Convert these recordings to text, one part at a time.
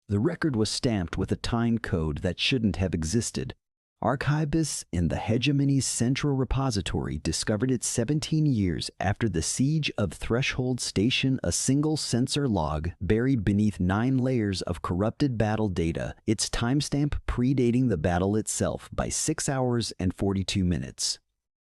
The record was stamped with a time code that shouldn't have existed. Archivists in the hegemony's central repository discovered it 17 years after the siege of Threshold Station, a single sensor log buried beneath 9 layers of corrupted battle data, its timestamp predating the battle itself by 6 hours and 42 minutes.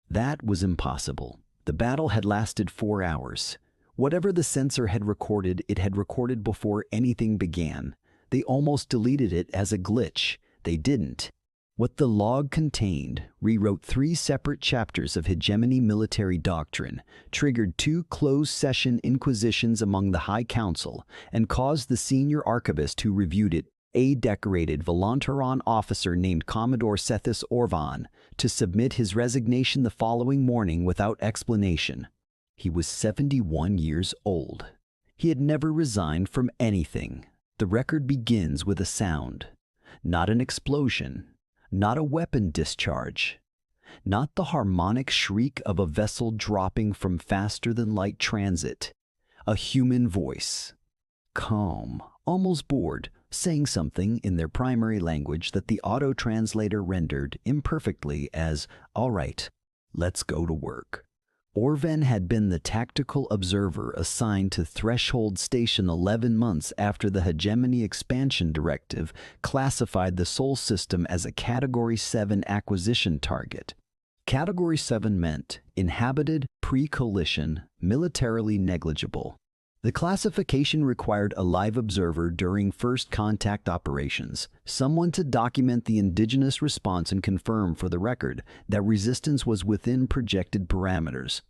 That was impossible. The battle had lasted 4 hours. Whatever the sensor had recorded, it had recorded before anything began. They almost deleted it as a glitch. They didn't. What the log contained rewrote 3 separate chapters of hegemony military doctrine, triggered 2 closed-session inquisitions among the High Council, and caused the senior archivist who reviewed it, a decorated Volontaron officer named Commodore Sethis Orvan, to submit his resignation the following morning without explanation. He was 71 years old. He had never resigned from anything. The record begins with a sound, not an explosion. Not a weapon discharge, not the harmonic shriek of a vessel dropping from faster-than-light transit. A human voice, calm, almost bored, saying something in their primary language that the auto-translator rendered imperfectly as, "All right, let's go to work." Orvan had been the tactical observer assigned to Threshold Station 11 months after the Hegemony Expansion Directive classified the Sol system as a Category 7 acquisition target. Category 7 meant inhabited, pre-coalition, militarily negligible. The classification required a live observer during first contact operations, someone to document the indigenous response and confirm for the record that resistance was within projected parameters.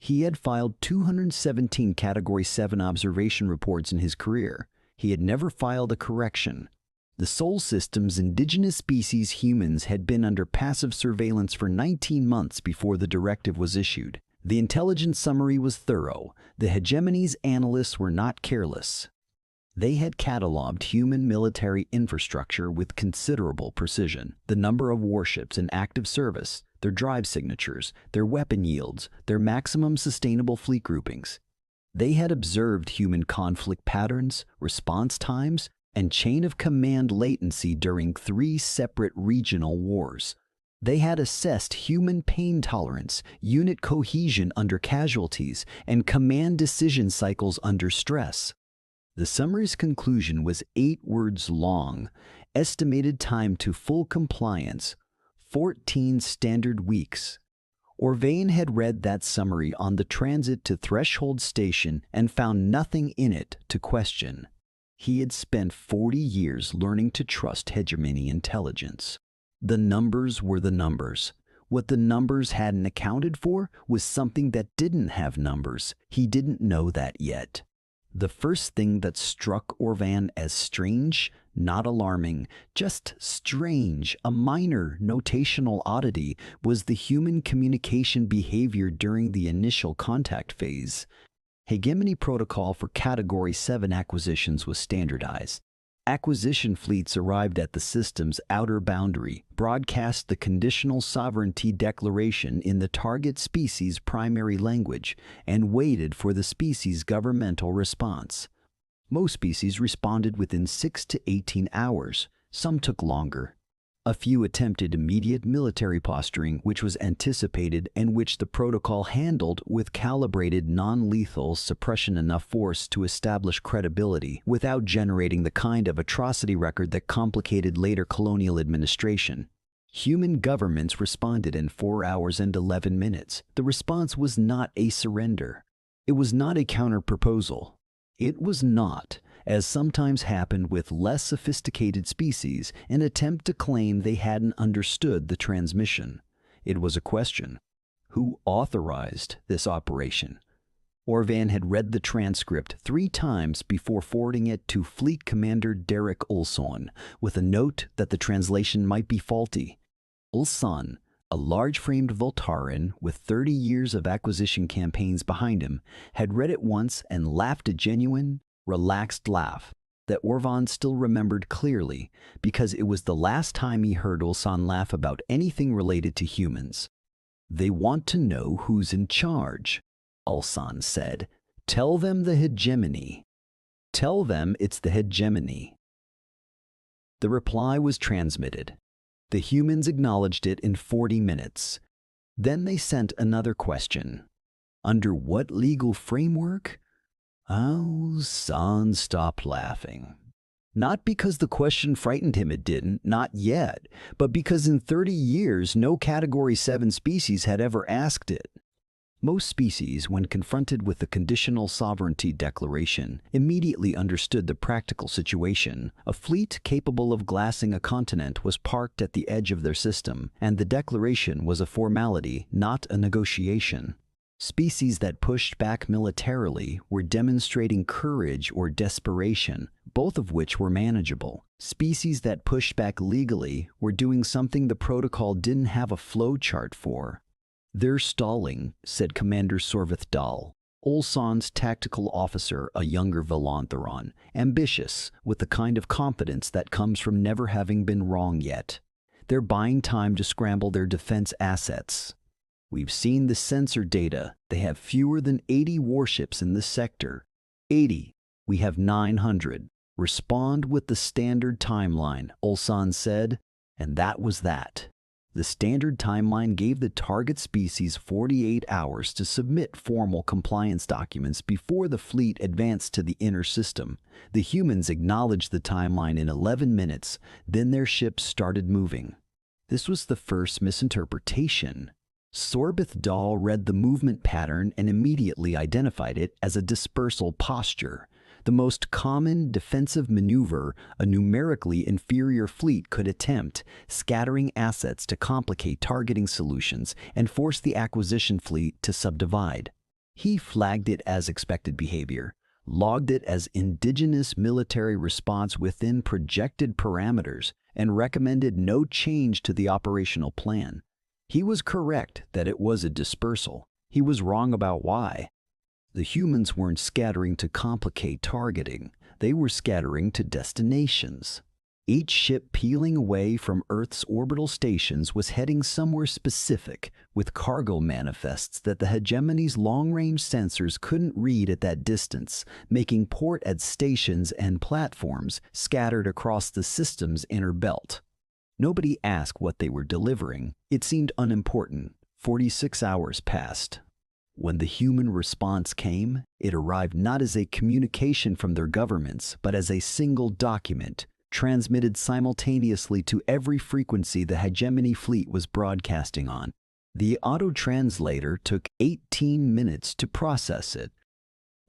He had filed 217 Category 7 observation reports in his career. He had never filed a correction. The Sol system's indigenous species humans had been under passive surveillance for 19 months before the directive was issued. The intelligence summary was thorough. The hegemony's analysts were not careless. They had cataloged human military infrastructure with considerable precision. The number of warships in active service, their drive signatures, their weapon yields, their maximum sustainable fleet groupings. They had observed human conflict patterns, response times, and chain of command latency during 3 separate regional wars. They had assessed human pain tolerance, unit cohesion under casualties, and command decision cycles under stress. The summary's conclusion was 8 words long. Estimated time to full compliance, 14 standard weeks. Orvan had read that summary on the transit to Threshold Station and found nothing in it to question. He had spent 40 years learning to trust hegemony intelligence. The numbers were the numbers. What the numbers hadn't accounted for was something that didn't have numbers. He didn't know that yet. The first thing that struck Orvan as strange, not alarming, just strange, a minor notational oddity, was the human communication behavior during the initial contact phase. Hegemony protocol for Category 7 acquisitions was standardized. Acquisition fleets arrived at the system's outer boundary, broadcast the conditional sovereignty declaration in the target species' primary language, and waited for the species' governmental response. Most species responded within 6 to 18 hours. Some took longer. A few attempted immediate military posturing, which was anticipated and which the protocol handled with calibrated non-lethal suppression, enough force to establish credibility without generating the kind of atrocity record that complicated later colonial administration. Human governments responded in 4 hours and 11 minutes. The response was not a surrender. It was not a counter-proposal. It was not, as sometimes happened with less sophisticated species, an attempt to claim they hadn't understood the transmission. It was a question. Who authorized this operation? Orvan had read the transcript 3 times before forwarding it to Fleet Commander Derek Ulson, with a note that the translation might be faulty. Ulson, a large-framed Voltaran with 30 years of acquisition campaigns behind him, had read it once and laughed a genuine, relaxed laugh that Orvan still remembered clearly because it was the last time he heard Ulsan laugh about anything related to humans. "They want to know who's in charge," Ulsan said. "Tell them the hegemony. Tell them it's the hegemony." The reply was transmitted. The humans acknowledged it in 40 minutes. Then they sent another question. Under what legal framework? San stopped laughing. Not because the question frightened him, it didn't, not yet, but because in 30 years no Category 7 species had ever asked it. Most species, when confronted with the Conditional Sovereignty Declaration, immediately understood the practical situation. A fleet capable of glassing a continent was parked at the edge of their system, and the declaration was a formality, not a negotiation. Species that pushed back militarily were demonstrating courage or desperation, both of which were manageable. Species that pushed back legally were doing something the protocol didn't have a flowchart for. "They're stalling," said Commander Sorvith Dahl, Ulsan's tactical officer, a younger Volantheron, ambitious, with the kind of confidence that comes from never having been wrong yet. "They're buying time to scramble their defense assets. We've seen the sensor data. They have fewer than 80 warships in this sector. 80. We have 900. Respond with the standard timeline," Ulsan said, and that was that. The standard timeline gave the target species 48 hours to submit formal compliance documents before the fleet advanced to the inner system. The humans acknowledged the timeline in 11 minutes, then their ships started moving. This was the first misinterpretation. Sorvith Dahl read the movement pattern and immediately identified it as a dispersal posture, the most common defensive maneuver a numerically inferior fleet could attempt, scattering assets to complicate targeting solutions and force the acquisition fleet to subdivide. He flagged it as expected behavior, logged it as indigenous military response within projected parameters, and recommended no change to the operational plan. He was correct that it was a dispersal. He was wrong about why. The humans weren't scattering to complicate targeting. They were scattering to destinations. Each ship peeling away from Earth's orbital stations was heading somewhere specific, with cargo manifests that the hegemony's long-range sensors couldn't read at that distance, making port at stations and platforms scattered across the system's inner belt. Nobody asked what they were delivering. It seemed unimportant. 46 hours passed. When the human response came, it arrived not as a communication from their governments, but as a single document, transmitted simultaneously to every frequency the hegemony fleet was broadcasting on. The auto-translator took 18 minutes to process it.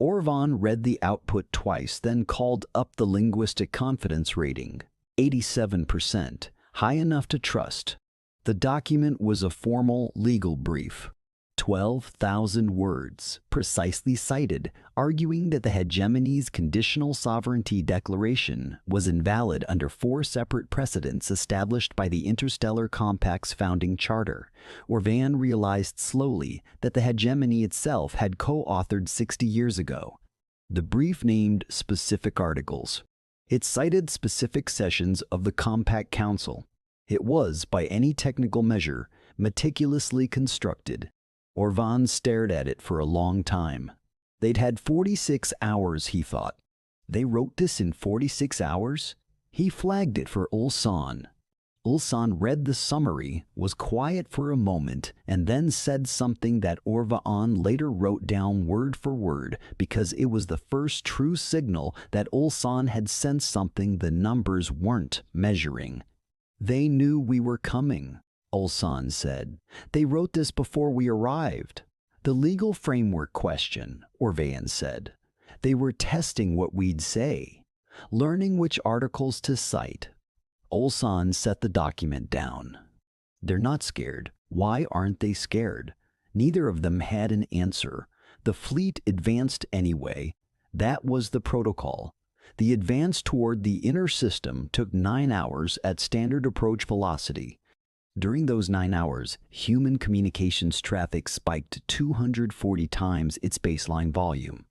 Orvan read the output twice, then called up the linguistic confidence rating, 87%. High enough to trust. The document was a formal legal brief. 12,000 words, precisely cited, arguing that the hegemony's Conditional Sovereignty Declaration was invalid under 4 separate precedents established by the Interstellar Compact's founding charter. Orvan realized slowly that the hegemony itself had co-authored 60 years ago. The brief named specific articles. It cited specific sessions of the Compact Council. It was, by any technical measure, meticulously constructed. Orvan stared at it for a long time. They'd had 46 hours, he thought. They wrote this in 46 hours? He flagged it for Ulsan. Ulsan read the summary, was quiet for a moment, and then said something that Orvan later wrote down word for word because it was the first true signal that Ulsan had sensed something the numbers weren't measuring. "They knew we were coming," Ulsan said. "They wrote this before we arrived." "The legal framework question," Orvan said. "They were testing what we'd say, learning which articles to cite." Ulsan set the document down. "They're not scared. Why aren't they scared?" Neither of them had an answer. The fleet advanced anyway. That was the protocol. The advance toward the inner system took 9 hours at standard approach velocity. During those 9 hours, human communications traffic spiked 240 times its baseline volume.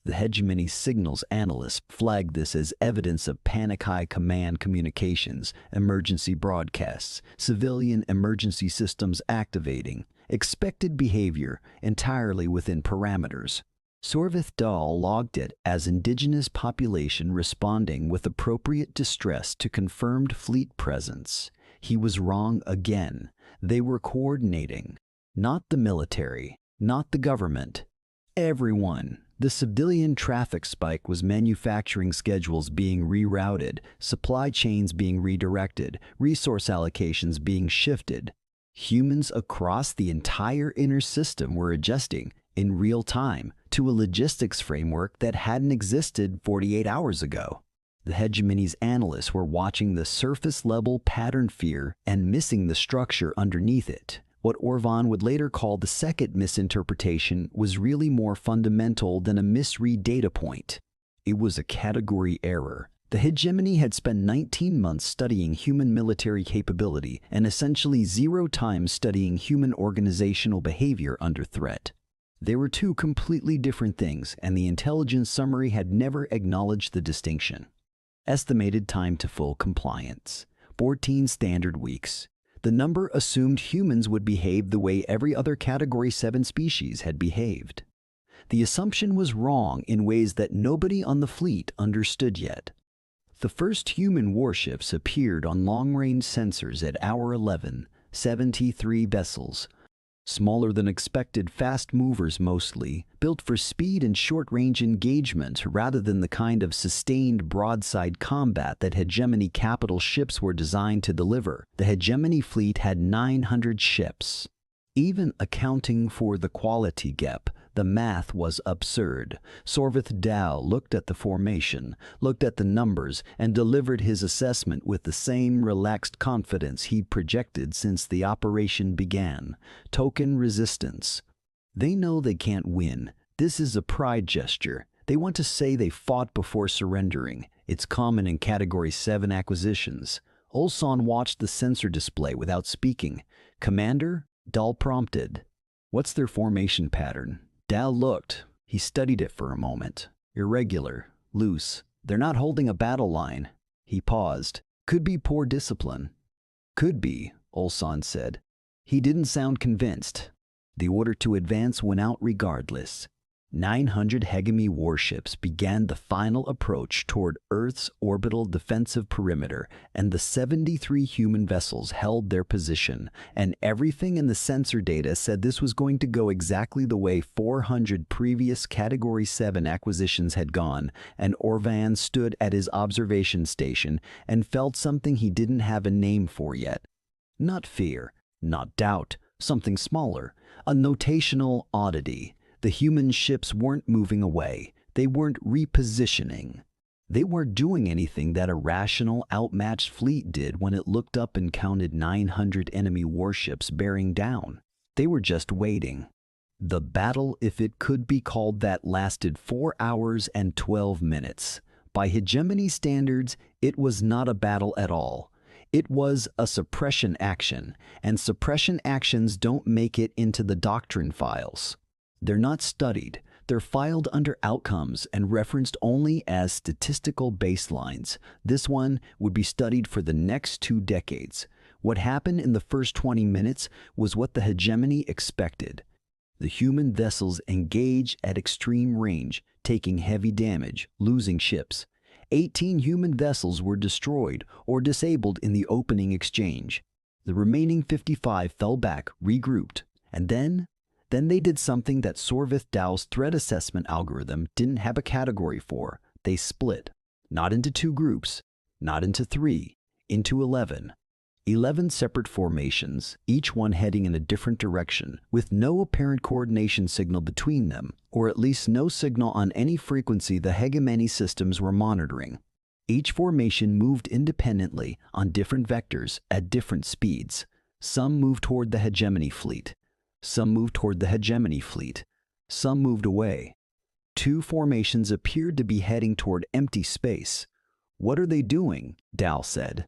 The hegemony signals analysts flagged this as evidence of panic-high command communications, emergency broadcasts, civilian emergency systems activating, expected behavior entirely within parameters. Sorvith Dahl logged it as indigenous population responding with appropriate distress to confirmed fleet presence. He was wrong again. They were coordinating. Not the military, not the government. Everyone. The civilian traffic spike was manufacturing schedules being rerouted, supply chains being redirected, resource allocations being shifted. Humans across the entire inner system were adjusting, in real time, to a logistics framework that hadn't existed 48 hours ago. The hegemony's analysts were watching the surface-level pattern fear and missing the structure underneath it. What Orvan would later call the second misinterpretation was really more fundamental than a misread data point. It was a category error. The hegemony had spent 19 months studying human military capability and essentially 0 time studying human organizational behavior under threat. They were two completely different things, and the intelligence summary had never acknowledged the distinction. Estimated time to full compliance: 14 standard weeks. The number assumed humans would behave the way every other Category 7 species had behaved. The assumption was wrong in ways that nobody on the fleet understood yet. The first human warships appeared on long-range sensors at hour 11, 73 vessels. Smaller than expected fast movers mostly, built for speed and short-range engagement rather than the kind of sustained broadside combat that hegemony capital ships were designed to deliver. The hegemony fleet had 900 ships. Even accounting for the quality gap, the math was absurd. Sorvith Dow looked at the formation, looked at the numbers, and delivered his assessment with the same relaxed confidence he projected since the operation began. Token resistance. They know they can't win. This is a pride gesture. They want to say they fought before surrendering. It's common in Category 7 acquisitions. Olson watched the sensor display without speaking. Commander? Dahl prompted. What's their formation pattern? Dahl looked. He studied it for a moment. Irregular, loose. They're not holding a battle line. He paused. Could be poor discipline. Could be, Olson said. He didn't sound convinced. The order to advance went out regardless. 900 hegemony warships began the final approach toward Earth's orbital defensive perimeter, and the 73 human vessels held their position, and everything in the sensor data said this was going to go exactly the way 400 previous Category 7 acquisitions had gone, and Orvan stood at his observation station and felt something he didn't have a name for yet. Not fear, not doubt, something smaller, a notational oddity. The human ships weren't moving away. They weren't repositioning. They weren't doing anything that a rational, outmatched fleet did when it looked up and counted 900 enemy warships bearing down. They were just waiting. The battle, if it could be called that, lasted 4 hours and 12 minutes. By hegemony standards, it was not a battle at all. It was a suppression action, and suppression actions don't make it into the doctrine files. They're not studied. They're filed under outcomes and referenced only as statistical baselines. This one would be studied for the next 2 decades. What happened in the first 20 minutes was what the hegemony expected. The human vessels engage at extreme range, taking heavy damage, losing ships. 18 human vessels were destroyed or disabled in the opening exchange. The remaining 55 fell back, regrouped, and then they did something that Sorvith Dow's threat assessment algorithm didn't have a category for. They split. Not into 2 groups, not into 3, into 11. 11 separate formations, each one heading in a different direction, with no apparent coordination signal between them, or at least no signal on any frequency the hegemony systems were monitoring. Each formation moved independently on different vectors at different speeds. Some moved toward the hegemony fleet. Some moved toward the hegemony fleet. Some moved away. 2 formations appeared to be heading toward empty space. What are they doing? Dow said.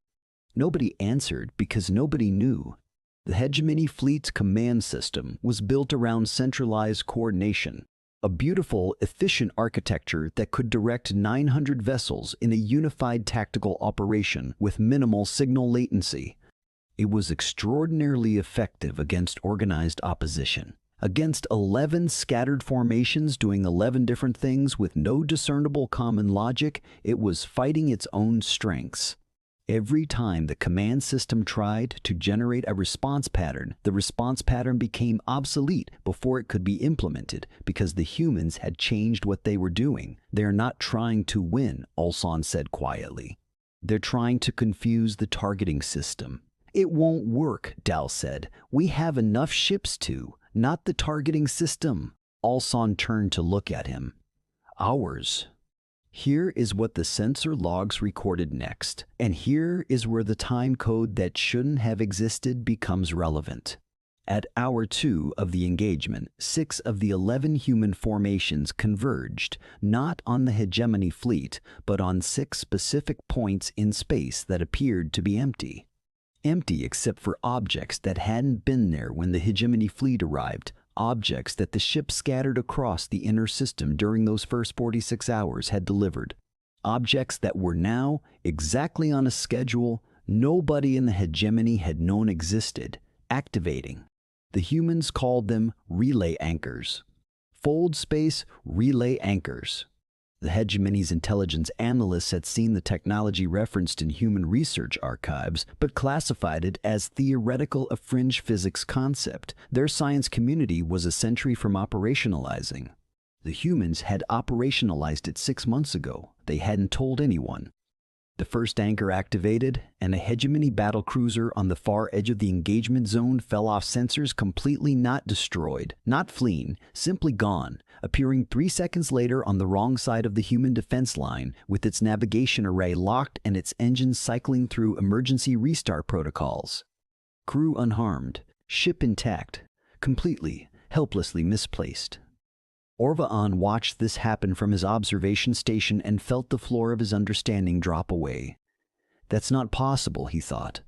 Nobody answered because nobody knew. The hegemony fleet's command system was built around centralized coordination, a beautiful, efficient architecture that could direct 900 vessels in a unified tactical operation with minimal signal latency. It was extraordinarily effective against organized opposition. Against 11 scattered formations doing 11 different things with no discernible common logic, it was fighting its own strengths. Every time the command system tried to generate a response pattern, the response pattern became obsolete before it could be implemented because the humans had changed what they were doing. They're not trying to win, Olson said quietly. They're trying to confuse the targeting system. It won't work, Dal said. We have enough ships to, not the targeting system. Olson turned to look at him. Ours. Here is what the sensor logs recorded next, and here is where the time code that shouldn't have existed becomes relevant. At hour 2 of the engagement, 6 of the 11 human formations converged, not on the hegemony fleet, but on 6 specific points in space that appeared to be empty. Empty except for objects that hadn't been there when the hegemony fleet arrived. Objects that the ship scattered across the inner system during those first 46 hours had delivered. Objects that were now, exactly on a schedule, nobody in the hegemony had known existed, activating. The humans called them relay anchors. Fold space relay anchors. The hegemony's intelligence analysts had seen the technology referenced in human research archives, but classified it as theoretical, a fringe physics concept. Their science community was a century from operationalizing. The humans had operationalized it 6 months ago. They hadn't told anyone. The first anchor activated, and a hegemony battlecruiser on the far edge of the engagement zone fell off sensors, completely not destroyed, not fleeing, simply gone, appearing 3 seconds later on the wrong side of the human defense line with its navigation array locked and its engines cycling through emergency restart protocols. Crew unharmed, ship intact, completely, helplessly misplaced. Orvaan watched this happen from his observation station and felt the floor of his understanding drop away. That's not possible, he thought.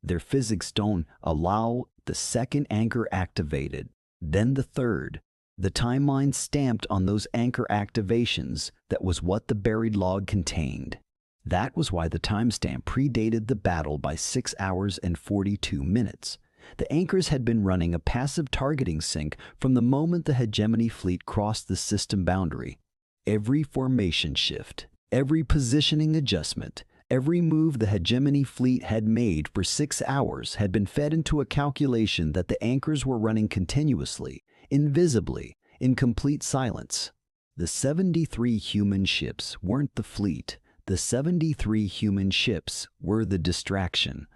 Their physics don't allow the second anchor activated, then the third. The timeline stamped on those anchor activations, that was what the buried log contained. That was why the timestamp predated the battle by 6 hours and 42 minutes. The anchors had been running a passive targeting sync from the moment the hegemony fleet crossed the system boundary. Every formation shift, every positioning adjustment, every move the hegemony fleet had made for 6 hours had been fed into a calculation that the anchors were running continuously, invisibly, in complete silence. The 73 human ships weren't the fleet. The 73 human ships were the distraction.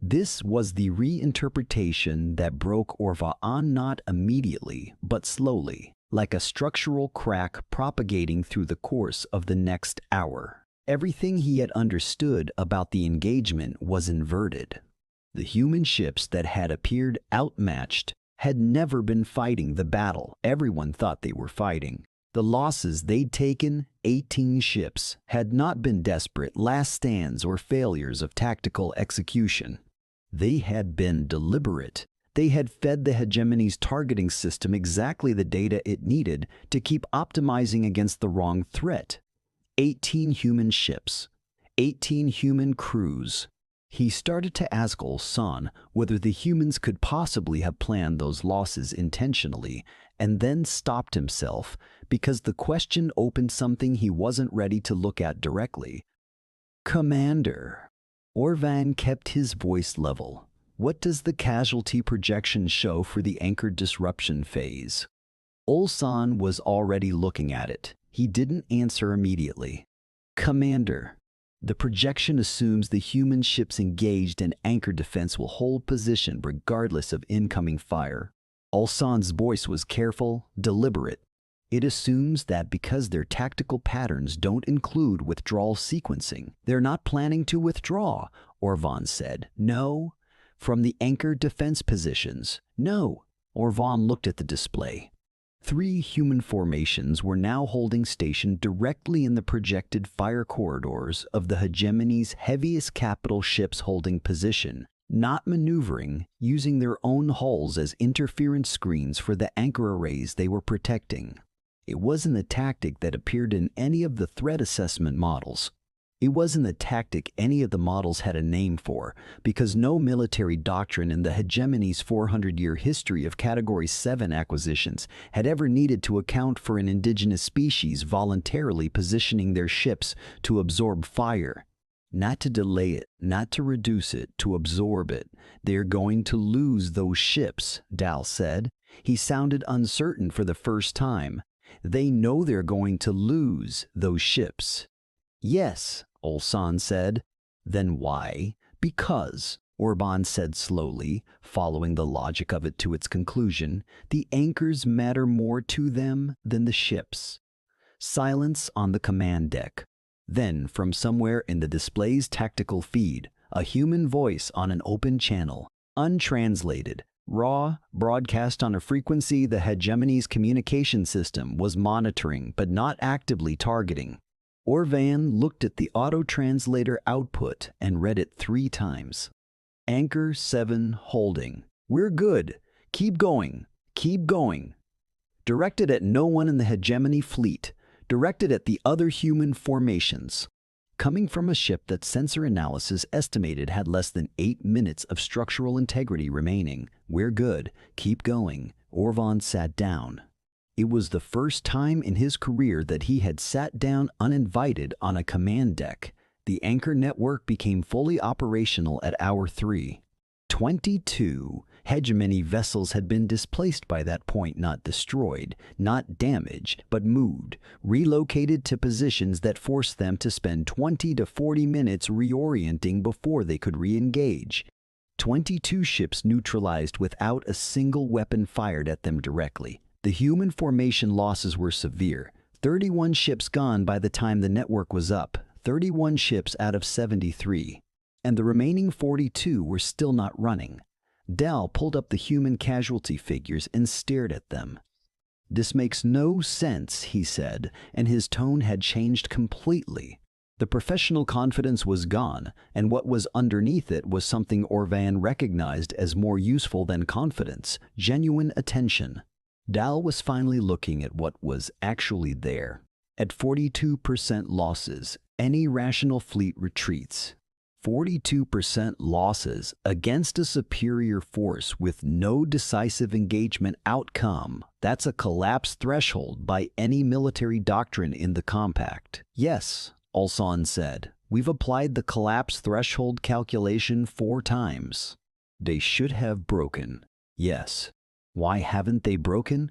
This was the reinterpretation that broke Orvaan not immediately, but slowly, like a structural crack propagating through the course of the next hour. Everything he had understood about the engagement was inverted. The human ships that had appeared outmatched had never been fighting the battle everyone thought they were fighting. The losses they'd taken, 18 ships, had not been desperate last stands or failures of tactical execution. They had been deliberate. They had fed the hegemony's targeting system exactly the data it needed to keep optimizing against the wrong threat. 18 human ships, 18 human crews. He started to ask Olson whether the humans could possibly have planned those losses intentionally, and then stopped himself because the question opened something he wasn't ready to look at directly. Commander. Orvaan kept his voice level. What does the casualty projection show for the anchor disruption phase? Olson was already looking at it. He didn't answer immediately. Commander. The projection assumes the human ships engaged in anchor defense will hold position regardless of incoming fire. Olson's voice was careful, deliberate. It assumes that because their tactical patterns don't include withdrawal sequencing, they're not planning to withdraw, Orvaan said. No. From the anchor defense positions. No. Orvaan looked at the display. 3 human formations were now holding station directly in the projected fire corridors of the hegemony's heaviest capital ships holding position, not maneuvering, using their own hulls as interference screens for the anchor arrays they were protecting. It wasn't a tactic that appeared in any of the threat assessment models. It wasn't a tactic any of the models had a name for, because no military doctrine in the hegemony's 400-year history of Category 7 acquisitions had ever needed to account for an indigenous species voluntarily positioning their ships to absorb fire. Not to delay it, not to reduce it, to absorb it. They're going to lose those ships, Dal said. He sounded uncertain for the first time. They know they're going to lose those ships. Yes, Ulsan said. Then why? Because, Orban said slowly, following the logic of it to its conclusion, the anchors matter more to them than the ships. Silence on the command deck. Then, from somewhere in the display's tactical feed, a human voice on an open channel, untranslated, raw, broadcast on a frequency the hegemony's communication system was monitoring but not actively targeting. Orvan looked at the auto-translator output and read it 3 times. Anchor 7 holding. We're good. Keep going. Keep going. Directed at no one in the hegemony fleet. Directed at the other human formations. Coming from a ship that sensor analysis estimated had less than 8 minutes of structural integrity remaining. We're good. Keep going. Orvan sat down. It was the first time in his career that he had sat down uninvited on a command deck. The anchor network became fully operational at hour 3. 22 hegemony vessels had been displaced by that point, not destroyed, not damaged, but moved, relocated to positions that forced them to spend 20 to 40 minutes reorienting before they could re-engage. 22 ships neutralized without a single weapon fired at them directly. The human formation losses were severe. 31 ships gone by the time the network was up, 31 ships out of 73. And the remaining 42 were still not running. Dal pulled up the human casualty figures and stared at them. This makes no sense, he said, and his tone had changed completely. The professional confidence was gone, and what was underneath it was something Orvan recognized as more useful than confidence, genuine attention. Dal was finally looking at what was actually there. At 42% losses, any rational fleet retreats. 42% losses against a superior force with no decisive engagement outcome. That's a collapse threshold by any military doctrine in the compact. Yes, Ulsan said. We've applied the collapse threshold calculation 4 times. They should have broken. Yes. Why haven't they broken?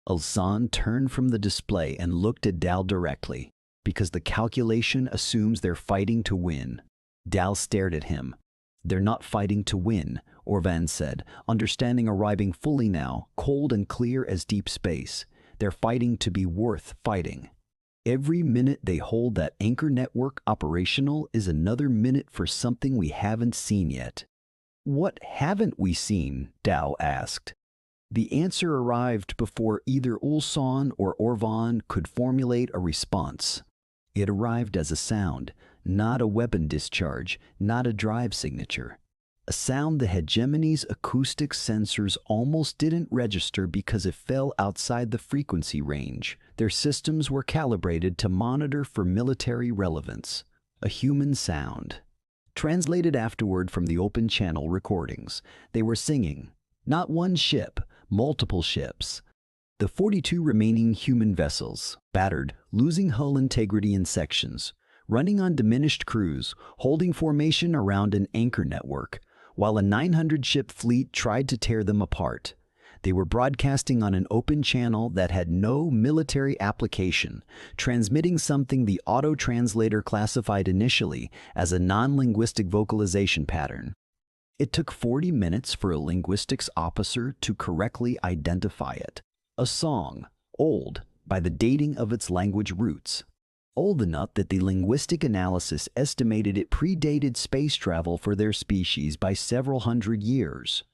Ulsan turned from the display and looked at Dal directly. Because the calculation assumes they're fighting to win. Dal stared at him. They're not fighting to win, Orvan said, understanding arriving fully now, cold and clear as deep space. They're fighting to be worth fighting. Every minute they hold that anchor network operational is another minute for something we haven't seen yet. What haven't we seen? Dal asked. The answer arrived before either Ulsan or Orvan could formulate a response. It arrived as a sound, not a weapon discharge, not a drive signature. A sound the hegemony's acoustic sensors almost didn't register because it fell outside the frequency range. Their systems were calibrated to monitor for military relevance. A human sound. Translated afterward from the open channel recordings, they were singing. Not one ship, multiple ships. The 42 remaining human vessels, battered, losing hull integrity in sections, running on diminished crews, holding formation around an anchor network, while a 900-ship fleet tried to tear them apart. They were broadcasting on an open channel that had no military application, transmitting something the auto-translator classified initially as a non-linguistic vocalization pattern. It took 40 minutes for a linguistics officer to correctly identify it. A song, old by the dating of its language roots. Old enough that the linguistic analysis estimated it predated space travel for their species by several hundred years.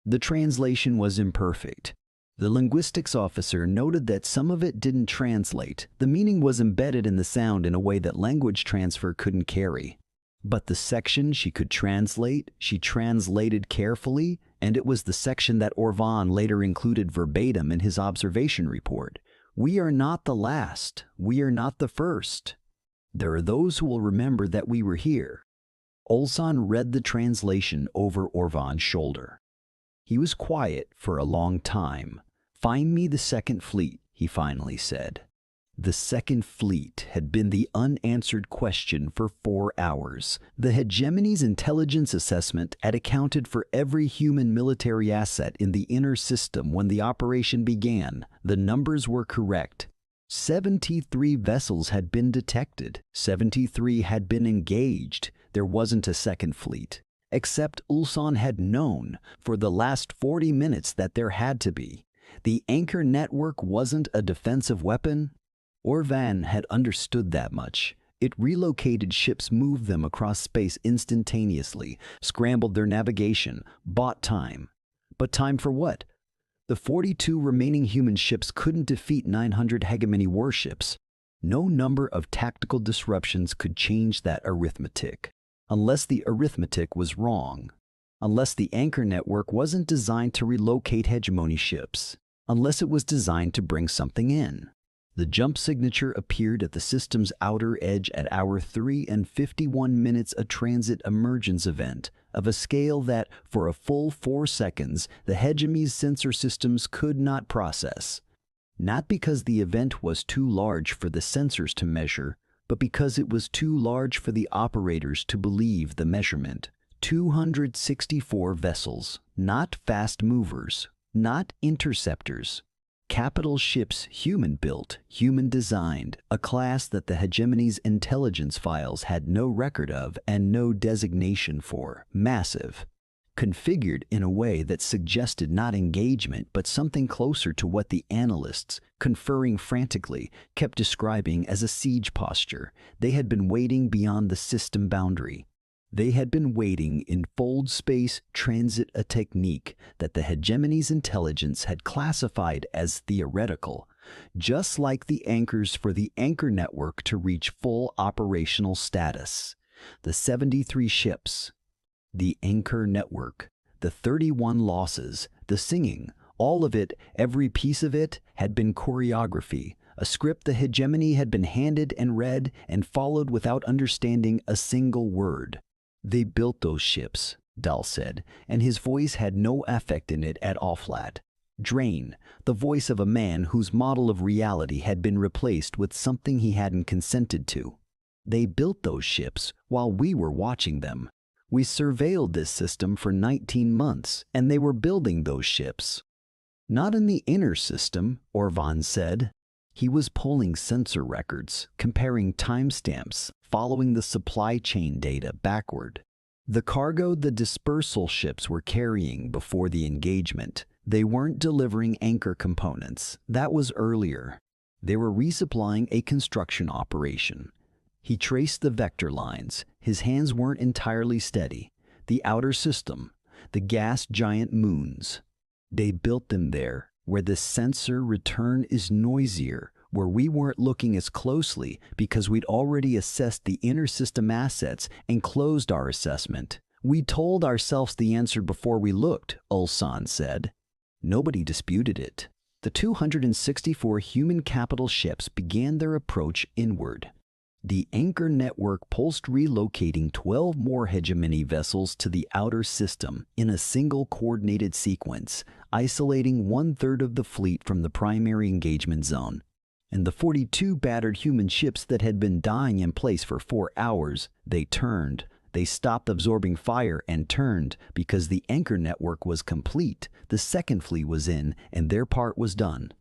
The translation was imperfect. The linguistics officer noted that some of it didn't translate. The meaning was embedded in the sound in a way that language transfer couldn't carry. But the section she could translate, she translated carefully, and it was the section that Orvan later included verbatim in his observation report. We are not the last. We are not the first. There are those who will remember that we were here. Ulsan read the translation over Orvan's shoulder. He was quiet for a long time. "Find me the second fleet," he finally said. The second fleet had been the unanswered question for 4 hours. The hegemony's intelligence assessment had accounted for every human military asset in the inner system when the operation began. The numbers were correct. 73 vessels had been detected. 73 had been engaged. There wasn't a second fleet. Except Ulsan had known for the last 40 minutes that there had to be. The anchor network wasn't a defensive weapon. Orvan had understood that much. It relocated ships, moved them across space instantaneously, scrambled their navigation, bought time. But time for what? The 42 remaining human ships couldn't defeat 900 hegemony warships. No number of tactical disruptions could change that arithmetic. Unless the arithmetic was wrong. Unless the anchor network wasn't designed to relocate hegemony ships. Unless it was designed to bring something in. The jump signature appeared at the system's outer edge at hour 3 and 51 minutes, a transit emergence event of a scale that, for a full 4 seconds, the hegemony's sensor systems could not process. Not because the event was too large for the sensors to measure, but because it was too large for the operators to believe the measurement. 264 vessels, not fast movers, not interceptors. Capital ships, human-built, human-designed, a class that the hegemony's intelligence files had no record of and no designation for. Massive. Configured in a way that suggested not engagement but something closer to what the analysts, conferring frantically, kept describing as a siege posture. They had been waiting beyond the system boundary. They had been waiting in fold space transit, a technique that the hegemony's intelligence had classified as theoretical, just like the anchors for the anchor network to reach full operational status. The 73 ships, the anchor network, the 31 losses, the singing, all of it, every piece of it, had been choreography, a script the hegemony had been handed and read and followed without understanding a single word. "They built those ships," Dahl said, and his voice had no affect in it at all. Flat. Drain, the voice of a man whose model of reality had been replaced with something he hadn't consented to. "They built those ships while we were watching them. We surveilled this system for 19 months, and they were building those ships." "Not in the inner system," Orvan said. He was pulling sensor records, comparing timestamps, following the supply chain data backward. The cargo the dispersal ships were carrying before the engagement. They weren't delivering anchor components. That was earlier. They were resupplying a construction operation. He traced the vector lines. His hands weren't entirely steady. The outer system, the gas giant moons. They built them there, where the sensor return is noisier, where we weren't looking as closely because we'd already assessed the inner system assets and closed our assessment. "We told ourselves the answer before we looked," Ulsan said. Nobody disputed it. The 264 human capital ships began their approach inward. The anchor network pulsed, relocating 12 more hegemony vessels to the outer system in a single coordinated sequence, isolating 1/3 of the fleet from the primary engagement zone. And the 42 battered human ships that had been dying in place for 4 hours, they turned. They stopped absorbing fire and turned because the anchor network was complete. The second fleet was in, and their part was done.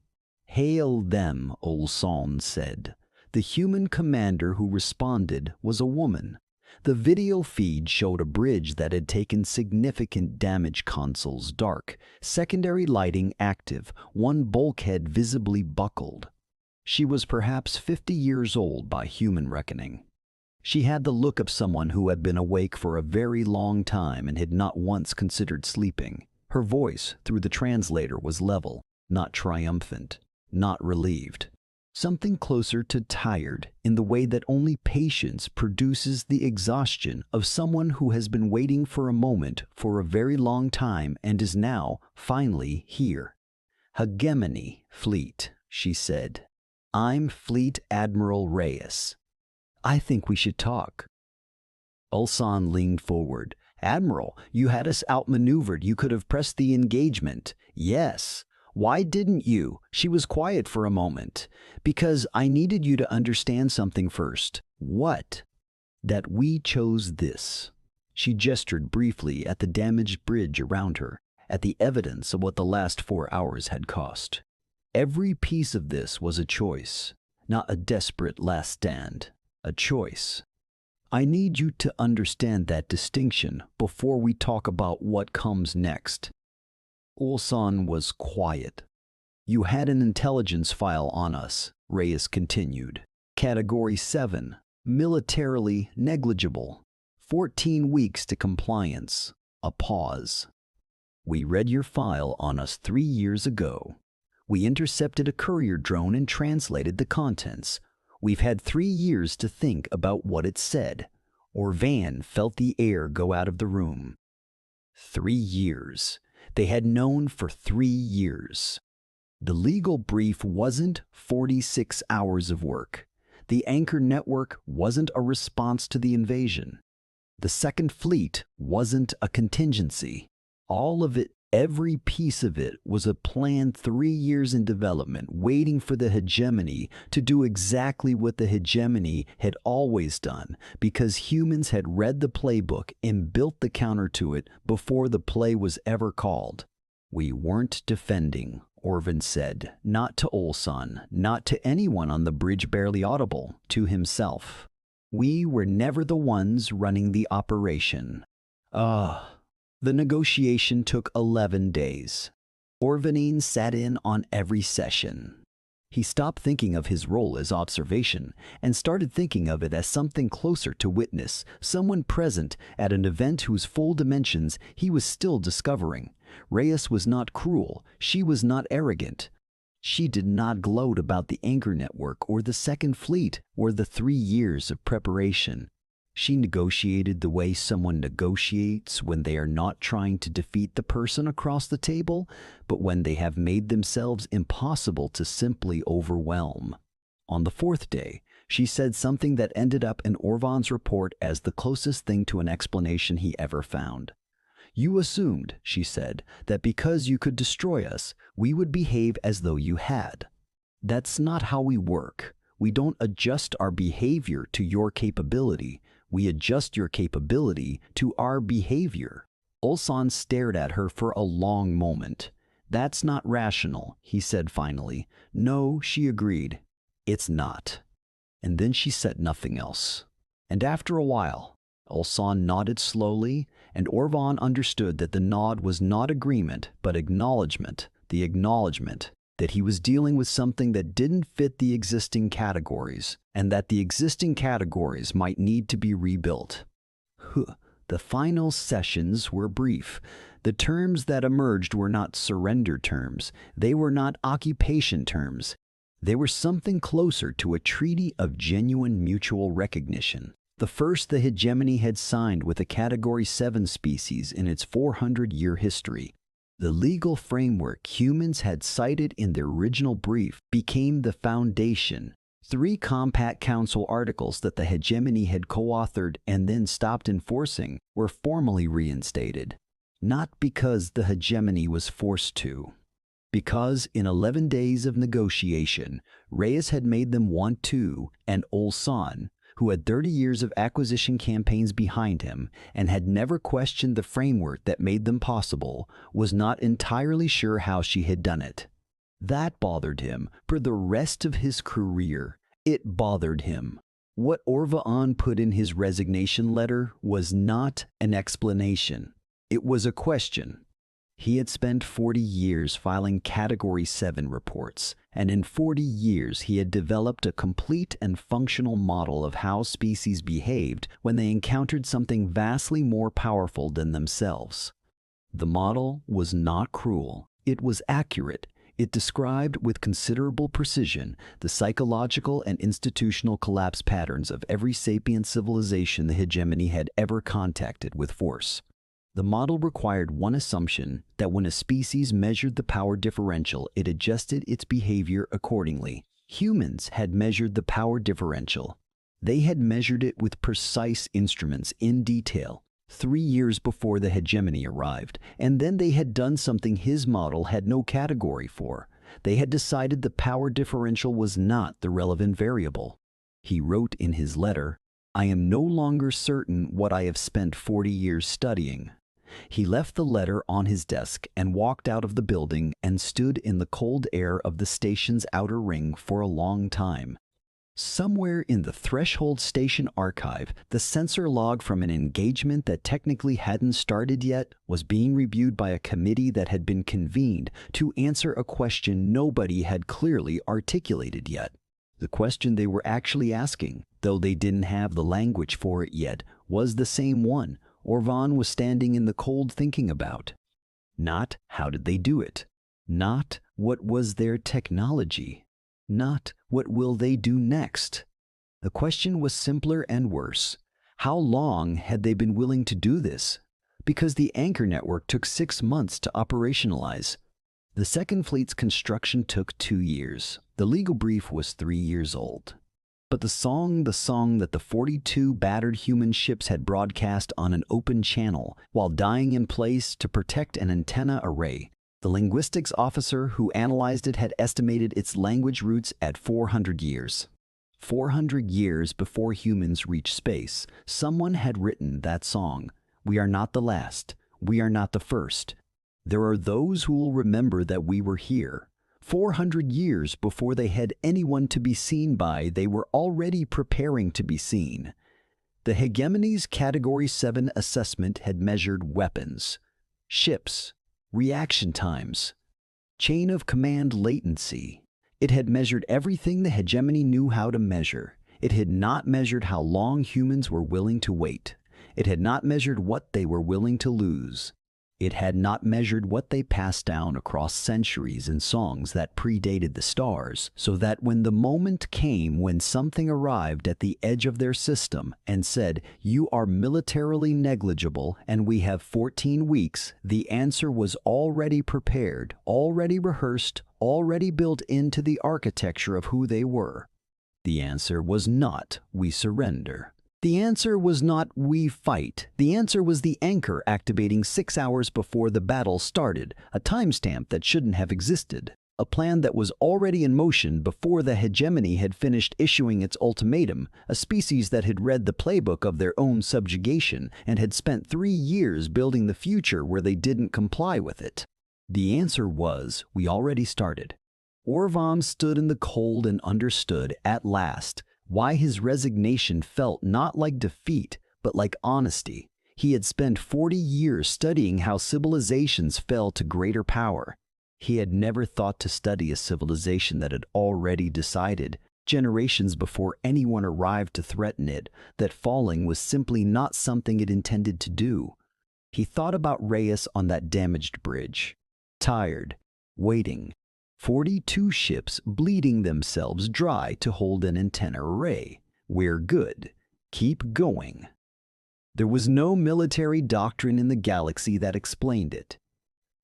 "Hail them," Ulsan said. The human commander who responded was a woman. The video feed showed a bridge that had taken significant damage, consoles dark, secondary lighting active, one bulkhead visibly buckled. She was perhaps 50 years old by human reckoning. She had the look of someone who had been awake for a very long time and had not once considered sleeping. Her voice, through the translator, was level, not triumphant, not relieved. Something closer to tired, in the way that only patience produces the exhaustion of someone who has been waiting for a moment for a very long time and is now, finally, here. "Hegemony, fleet," she said. "I'm Fleet Admiral Reyes." I think we should talk. Ulsan leaned forward. Admiral, you had us outmaneuvered. You could have pressed the engagement. Yes. Why didn't you? She was quiet for a moment. Because I needed you to understand something first. What? That we chose this. She gestured briefly at the damaged bridge around her, at the evidence of what the last 4 hours had cost. Every piece of this was a choice, not a desperate last stand. A choice. I need you to understand that distinction before we talk about what comes next. Ulsan was quiet. You had an intelligence file on us, Reyes continued. Category 7, militarily negligible. 14 weeks to compliance. A pause. We read your file on us 3 years ago. We intercepted a courier drone and translated the contents. We've had 3 years to think about what it said. Orvan felt the air go out of the room. 3 years. They had known for 3 years. The legal brief wasn't 46 hours of work. The Anchor Network wasn't a response to the invasion. The Second Fleet wasn't a contingency. All of it, every piece of it, was a plan 3 years in development, waiting for the hegemony to do exactly what the hegemony had always done, because humans had read the playbook and built the counter to it before the play was ever called. We weren't defending, Orvan said, not to Ulsan, not to anyone on the bridge barely audible, to himself. We were never the ones running the operation. The negotiation took 11 days. Orvanine sat in on every session. He stopped thinking of his role as observation and started thinking of it as something closer to witness, someone present at an event whose full dimensions he was still discovering. Reyes was not cruel. She was not arrogant. She did not gloat about the Anchor Network or the Second Fleet or the 3 years of preparation. She negotiated the way someone negotiates when they are not trying to defeat the person across the table, but when they have made themselves impossible to simply overwhelm. On the 4th day, she said something that ended up in Orvan's report as the closest thing to an explanation he ever found. You assumed, she said, that because you could destroy us, we would behave as though you had. That's not how we work. We don't adjust our behavior to your capability. We adjust your capability to our behavior. Ulsan stared at her for a long moment. That's not rational, he said finally. No, she agreed. It's not. And then she said nothing else. And after a while, Ulsan nodded slowly, and Orvan understood that the nod was not agreement, but acknowledgement, the acknowledgement that he was dealing with something that didn't fit the existing categories, and that the existing categories might need to be rebuilt. The final sessions were brief. The terms that emerged were not surrender terms. They were not occupation terms. They were something closer to a treaty of genuine mutual recognition. The first the hegemony had signed with a Category 7 species in its 400-year history. The legal framework humans had cited in their original brief became the foundation. 3 Compact Council articles that the hegemony had co-authored and then stopped enforcing were formally reinstated. Not because the hegemony was forced to. Because in 11 days of negotiation, Reyes had made them want to, and Ulsan, who had 30 years of acquisition campaigns behind him and had never questioned the framework that made them possible, was not entirely sure how she had done it. That bothered him for the rest of his career. It bothered him. What Orvan put in his resignation letter was not an explanation. It was a question. He had spent 40 years filing Category 7 reports, and in 40 years he had developed a complete and functional model of how species behaved when they encountered something vastly more powerful than themselves. The model was not cruel. It was accurate. It described with considerable precision the psychological and institutional collapse patterns of every sapient civilization the hegemony had ever contacted with force. The model required one assumption, that when a species measured the power differential, it adjusted its behavior accordingly. Humans had measured the power differential. They had measured it with precise instruments in detail 3 years before the hegemony arrived, and then they had done something his model had no category for. They had decided the power differential was not the relevant variable. He wrote in his letter, "I am no longer certain what I have spent 40 years studying." He left the letter on his desk and walked out of the building and stood in the cold air of the station's outer ring for a long time. Somewhere in the Threshold Station archive, the sensor log from an engagement that technically hadn't started yet was being reviewed by a committee that had been convened to answer a question nobody had clearly articulated yet. The question they were actually asking, though they didn't have the language for it yet, was the same one Orvan was standing in the cold thinking about. Not how did they do it, not what was their technology, not what will they do next. The question was simpler and worse. How long had they been willing to do this? Because the anchor network took 6 months to operationalize. The Second Fleet's construction took 2 years. The legal brief was 3 years old. But the song that the 42 battered human ships had broadcast on an open channel while dying in place to protect an antenna array, the linguistics officer who analyzed it had estimated its language roots at 400 years. 400 years before humans reached space, someone had written that song. We are not the last. We are not the first. There are those who will remember that we were here. 400 years before they had anyone to be seen by, they were already preparing to be seen. The hegemony's Category 7 assessment had measured weapons, ships, reaction times, chain of command latency. It had measured everything the hegemony knew how to measure. It had not measured how long humans were willing to wait. It had not measured what they were willing to lose. It had not measured what they passed down across centuries in songs that predated the stars, so that when the moment came when something arrived at the edge of their system and said, "You are militarily negligible and we have 14 weeks, the answer was already prepared, already rehearsed, already built into the architecture of who they were. The answer was not, "We surrender." The answer was not, "We fight." The answer was the anchor activating 6 hours before the battle started, a timestamp that shouldn't have existed, a plan that was already in motion before the hegemony had finished issuing its ultimatum, a species that had read the playbook of their own subjugation and had spent 3 years building the future where they didn't comply with it. The answer was, we already started. Orvan stood in the cold and understood, at last, why his resignation felt not like defeat, but like honesty. He had spent 40 years studying how civilizations fell to greater power. He had never thought to study a civilization that had already decided, generations before anyone arrived to threaten it, that falling was simply not something it intended to do. He thought about Reyes on that damaged bridge. Tired, waiting. 42 ships bleeding themselves dry to hold an antenna array. We're good. Keep going. There was no military doctrine in the galaxy that explained it.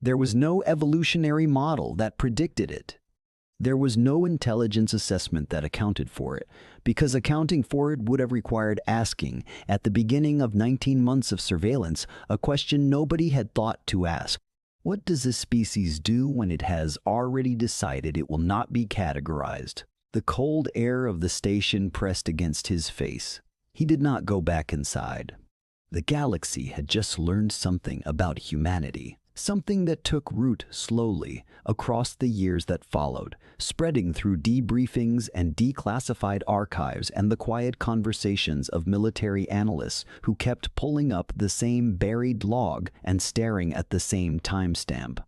There was no evolutionary model that predicted it. There was no intelligence assessment that accounted for it, because accounting for it would have required asking, at the beginning of 19 months of surveillance, a question nobody had thought to ask. What does a species do when it has already decided it will not be categorized? The cold air of the station pressed against his face. He did not go back inside. The galaxy had just learned something about humanity, something that took root slowly across the years that followed, spreading through debriefings and declassified archives and the quiet conversations of military analysts who kept pulling up the same buried log and staring at the same timestamp.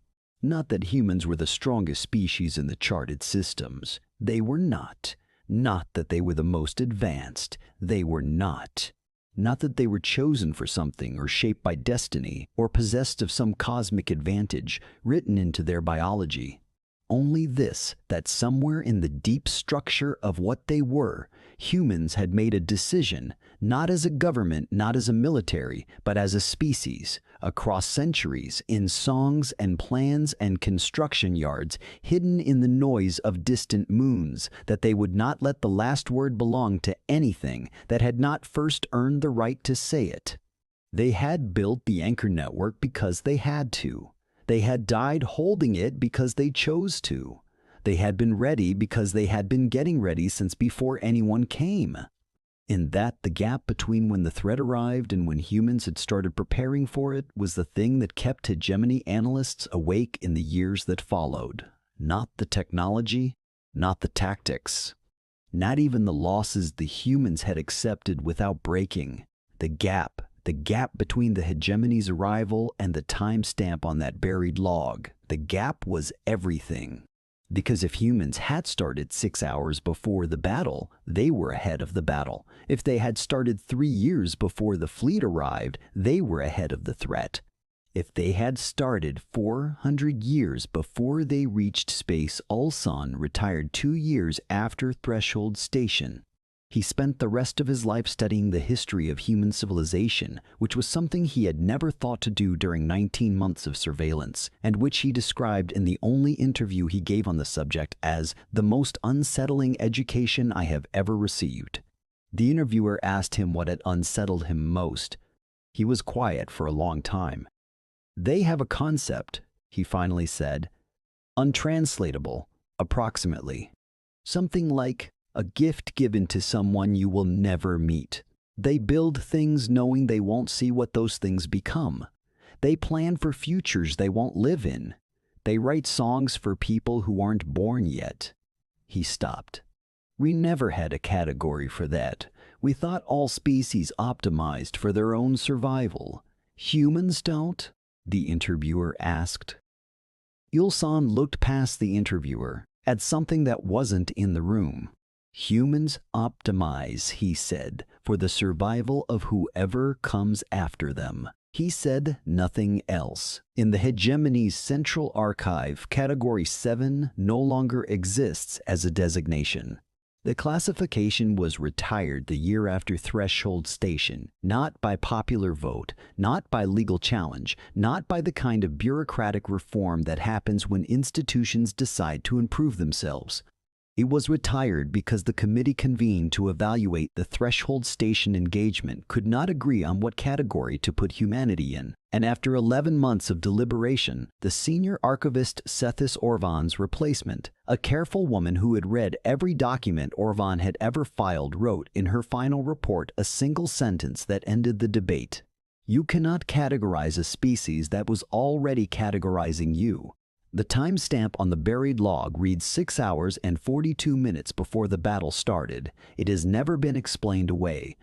Not that humans were the strongest species in the charted systems. They were not. Not that they were the most advanced. They were not. Not that they were chosen for something or shaped by destiny or possessed of some cosmic advantage written into their biology. Only this, that somewhere in the deep structure of what they were, humans had made a decision not as a government, not as a military, but as a species, across centuries, in songs and plans and construction yards, hidden in the noise of distant moons, that they would not let the last word belong to anything that had not first earned the right to say it. They had built the anchor network because they had to. They had died holding it because they chose to. They had been ready because they had been getting ready since before anyone came. In that, the gap between when the threat arrived and when humans had started preparing for it was the thing that kept hegemony analysts awake in the years that followed. Not the technology, not the tactics, not even the losses the humans had accepted without breaking. The gap between the hegemony's arrival and the timestamp on that buried log. The gap was everything. Because if humans had started 6 hours before the battle, they were ahead of the battle. If they had started 3 years before the fleet arrived, they were ahead of the threat. If they had started 400 years before they reached space, Ulsan retired 2 years after Threshold Station. He spent the rest of his life studying the history of human civilization, which was something he had never thought to do during 19 months of surveillance, and which he described in the only interview he gave on the subject as the most unsettling education I have ever received. The interviewer asked him what had unsettled him most. He was quiet for a long time. "They have a concept," he finally said, "untranslatable, approximately. Something like a gift given to someone you will never meet. They build things knowing they won't see what those things become. They plan for futures they won't live in. They write songs for people who aren't born yet." He stopped. "We never had a category for that. We thought all species optimized for their own survival. Humans don't?" the interviewer asked. Ulsan looked past the interviewer, at something that wasn't in the room. "Humans optimize," he said, "for the survival of whoever comes after them." He said nothing else. In the hegemony's central archive, Category 7 no longer exists as a designation. The classification was retired the year after Threshold Station, not by popular vote, not by legal challenge, not by the kind of bureaucratic reform that happens when institutions decide to improve themselves. It was retired because the committee convened to evaluate the Threshold Station engagement could not agree on what category to put humanity in, and after 11 months of deliberation, the senior archivist Sethis Orvan's replacement, a careful woman who had read every document Orvan had ever filed, wrote in her final report a single sentence that ended the debate. "You cannot categorize a species that was already categorizing you." The timestamp on the buried log reads 6 hours and 42 minutes before the battle started. It has never been explained away,